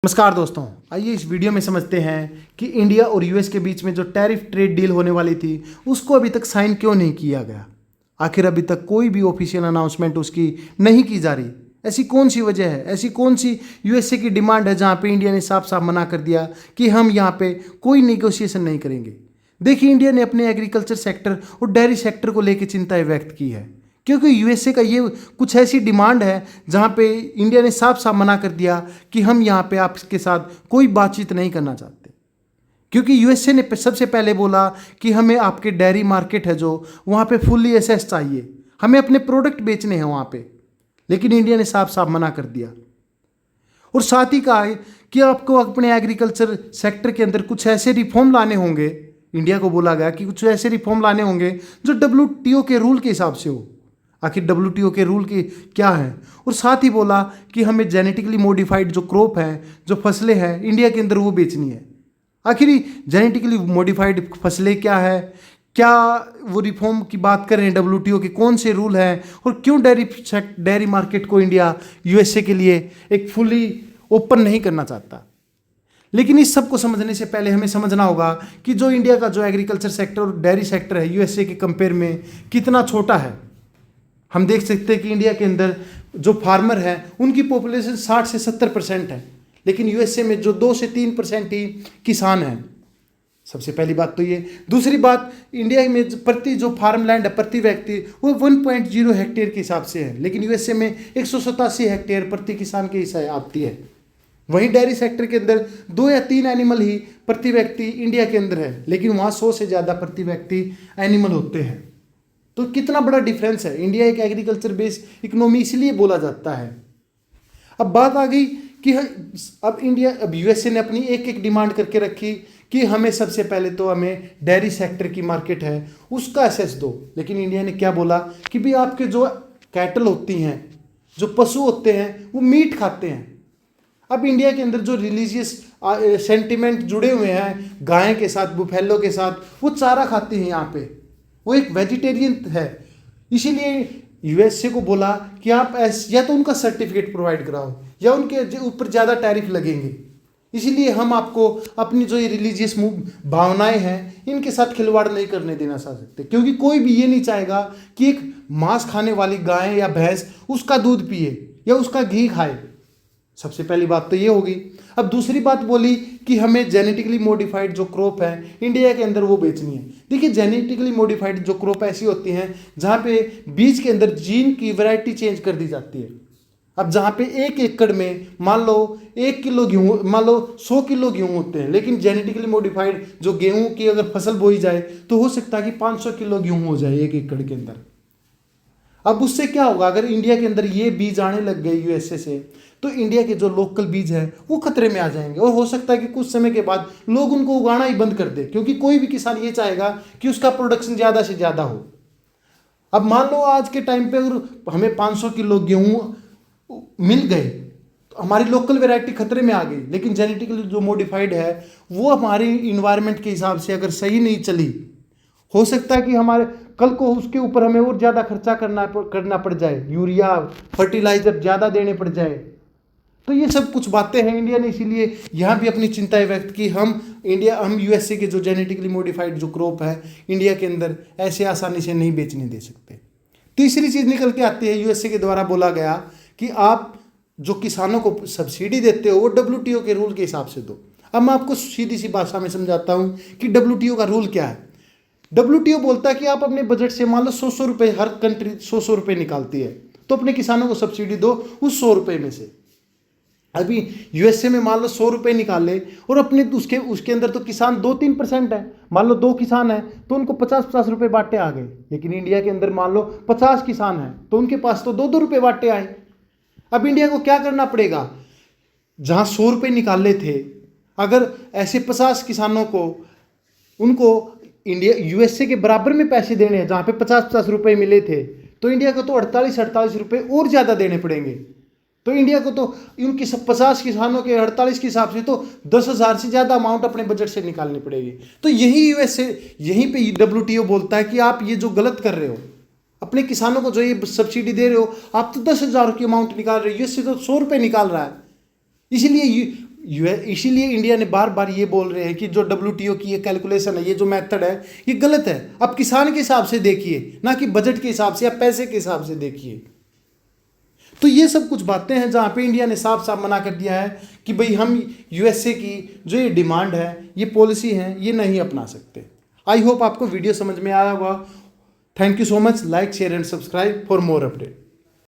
नमस्कार दोस्तों, आइए इस वीडियो में समझते हैं कि इंडिया और यूएस के बीच में जो टैरिफ ट्रेड डील होने वाली थी उसको अभी तक साइन क्यों नहीं किया गया। आखिर अभी तक कोई भी ऑफिशियल अनाउंसमेंट उसकी नहीं की जा रही। ऐसी कौन सी वजह है, ऐसी कौन सी यूएसए की डिमांड है जहां पे इंडिया ने साफ साफ मना कर दिया कि हम यहां पे कोई नेगोशिएशन नहीं करेंगे। देखिए, इंडिया ने अपने एग्रीकल्चर सेक्टर और डेयरी सेक्टर को लेकर चिंताएं व्यक्त की है, क्योंकि यूएसए का ये कुछ ऐसी डिमांड है जहाँ पे इंडिया ने साफ साफ मना कर दिया कि हम यहाँ पे आपके साथ कोई बातचीत नहीं करना चाहते। क्योंकि यूएसए ने सबसे पहले बोला कि हमें आपके डेयरी मार्केट है जो वहाँ पे फुल्ली एसेस चाहिए, हमें अपने प्रोडक्ट बेचने हैं वहाँ पे। लेकिन इंडिया ने साफ साफ मना कर दिया और साथ ही कहा कि आपको अपने एग्रीकल्चर सेक्टर के अंदर कुछ ऐसे रिफॉर्म लाने होंगे। इंडिया को बोला गया कि कुछ ऐसे रिफॉर्म लाने होंगे जो डब्ल्यूटीओ के रूल के हिसाब से हो। आखिर डब्ल्यूटीओ के रूल की क्या है, और साथ ही बोला कि हमें जेनेटिकली मॉडिफाइड जो क्रॉप है, जो फसलें हैं इंडिया के अंदर वो बेचनी है। आखिर जेनेटिकली मॉडिफाइड फसलें क्या है, क्या वो रिफॉर्म की बात कर रहे हैं डब्ल्यूटीओ के, कौन से रूल हैं, और क्यों डेयरी मार्केट को इंडिया यूएसए के लिए एक फुली ओपन नहीं करना चाहता। लेकिन इस सब को समझने से पहले हमें समझना होगा कि जो इंडिया का जो एग्रीकल्चर सेक्टर और डेयरी सेक्टर है यूएसए के कंपेयर में कितना छोटा है। हम देख सकते हैं कि इंडिया के अंदर जो फार्मर हैं उनकी पॉपुलेशन 60 से 70% है, लेकिन यूएसए में जो 2 से 3% ही किसान हैं। सबसे पहली बात तो ये। दूसरी बात, इंडिया में प्रति जो फार्म लैंड है प्रति व्यक्ति वो 1.0 हेक्टेयर के हिसाब से है, लेकिन यूएसए में 187 हेक्टेयर प्रति किसान के हिसाब आती है। वहीं डेयरी सेक्टर के अंदर 2 या 3 एनिमल ही प्रति व्यक्ति इंडिया के अंदर है, लेकिन वहाँ 100 से ज़्यादा प्रति व्यक्ति एनिमल होते हैं। तो कितना बड़ा डिफरेंस है। इंडिया एक एग्रीकल्चर बेस्ड इकोनॉमी इसलिए बोला जाता है। अब बात आ गई कि अब यूएसए ने अपनी एक एक डिमांड करके रखी कि हमें सबसे पहले तो हमें डेयरी सेक्टर की मार्केट है उसका एसेस दो। लेकिन इंडिया ने क्या बोला कि भाई आपके जो कैटल होती हैं, जो पशु होते हैं, वो मीट खाते हैं। अब इंडिया के अंदर जो रिलीजियस सेंटिमेंट जुड़े हुए हैं गाय के साथ, बुफेलो के साथ, वो चारा खाते हैं यहाँ पे, वो एक वेजिटेरियन है। इसीलिए यूएसए को बोला कि आप या तो उनका सर्टिफिकेट प्रोवाइड कराओ या उनके ऊपर ज़्यादा टैरिफ लगेंगे। इसीलिए हम आपको अपनी जो ये रिलीजियस भावनाएं हैं इनके साथ खिलवाड़ नहीं करने देना चाह सकते, क्योंकि कोई भी ये नहीं चाहेगा कि एक मांस खाने वाली गाय या भैंस उसका दूध पिए या उसका घी खाए। सबसे पहली बात तो ये होगी। अब दूसरी बात बोली कि हमें जेनेटिकली मॉडिफाइड जो क्रॉप है इंडिया के अंदर वो बेचनी है। देखिए, जेनेटिकली मॉडिफाइड जो क्रॉप ऐसी होती हैं जहाँ पे बीज के अंदर जीन की वैरायटी चेंज कर दी जाती है। अब जहाँ पे 1 एकड़ में मान लो 1 किलो गेहूँ, मान लो 100 किलो गेहूँ होते हैं, लेकिन जेनेटिकली मॉडिफाइड जो गेहूँ की अगर फसल बोई जाए तो हो सकता है कि 500 किलो गेहूँ हो जाए 1 एकड़ के अंदर। अब उससे क्या होगा, अगर इंडिया के अंदर ये बीज आने लग गए यूएसए से, तो इंडिया के जो लोकल बीज हैं वो खतरे में आ जाएंगे और हो सकता है कि कुछ समय के बाद लोग उनको उगाना ही बंद कर दे, क्योंकि कोई भी किसान ये चाहेगा कि उसका प्रोडक्शन ज़्यादा से ज़्यादा हो। अब मान लो आज के टाइम पे अगर हमें 500 किलो गेहूँ मिल गए तो हमारी लोकल वैरायटी खतरे में आ गई, लेकिन जेनेटिकली जो मॉडिफाइड है वो हमारी इन्वायरमेंट के हिसाब से अगर सही नहीं चली, हो सकता है कि हमारे कल को उसके ऊपर हमें और ज़्यादा खर्चा करना पड़ जाए, यूरिया फर्टिलाइजर ज़्यादा देने पड़ जाए। तो ये सब कुछ बातें हैं। इंडिया ने इसीलिए यहाँ भी अपनी चिंताएं व्यक्त की। हम यूएसए के जो जेनेटिकली मॉडिफाइड जो क्रॉप है इंडिया के अंदर ऐसे आसानी से नहीं बेचने दे सकते। तीसरी चीज़ निकल के आती है, यूएसए के द्वारा बोला गया कि आप जो किसानों को सब्सिडी देते हो वो डब्ल्यूटीओ के रूल के हिसाब से दो। अब मैं आपको सीधी सी भाषा में समझाता हूँ कि डब्ल्यूटीओ का रूल क्या है। डब्ल्यूटीओ बोलता है कि आप अपने बजट से मान लो 100 रुपये, हर कंट्री 100 रुपये निकालती है, तो अपने किसानों को सब्सिडी दो उस 100 रुपये में से। अभी यूएसए में मान लो 100 रुपये निकाले और अपने उसके अंदर तो किसान 2-3% है, मान लो 2 किसान हैं तो उनको 50-50 रुपये बांटे आ गए। लेकिन इंडिया के अंदर मान लो 50 किसान हैं तो उनके पास तो 2-2 रुपये बांटे आए। अब इंडिया को क्या करना पड़ेगा, जहाँ 100 रुपये निकाले थे, अगर ऐसे 50 किसानों को उनको यूएसए के बराबर में पैसे देने हैं, जहाँ पे 50-50 रुपये मिले थे, तो इंडिया को तो 48 रुपये और ज़्यादा देने पड़ेंगे। तो इंडिया को तो उनकी 50 किसानों के 48 के हिसाब से तो 10,000 से ज़्यादा अमाउंट अपने बजट से निकालनी पड़ेगी। तो यहीं पे डब्ल्यूटीओ बोलता है कि आप ये जो गलत कर रहे हो, अपने किसानों को जो ये सब्सिडी दे रहे हो, आप तो 10,000 की अमाउंट निकाल रहे हो, यूएसए तो 100 रुपये निकाल रहा है। इसीलिए इसीलिए इंडिया ने बार बार ये बोल रहे हैं कि जो WTO की ये कैलकुलेशन है, ये जो मेथड है, ये गलत है। अब किसान के हिसाब से देखिए, ना कि बजट के हिसाब से या पैसे के हिसाब से देखिए। तो ये सब कुछ बातें हैं जहाँ पे इंडिया ने साफ साफ मना कर दिया है कि भाई हम USA की जो ये डिमांड है, ये पॉलिसी है, ये नहीं अपना सकते। आई होप आपको वीडियो समझ में आया होगा। Thank you so much. Like, share and subscribe for more update.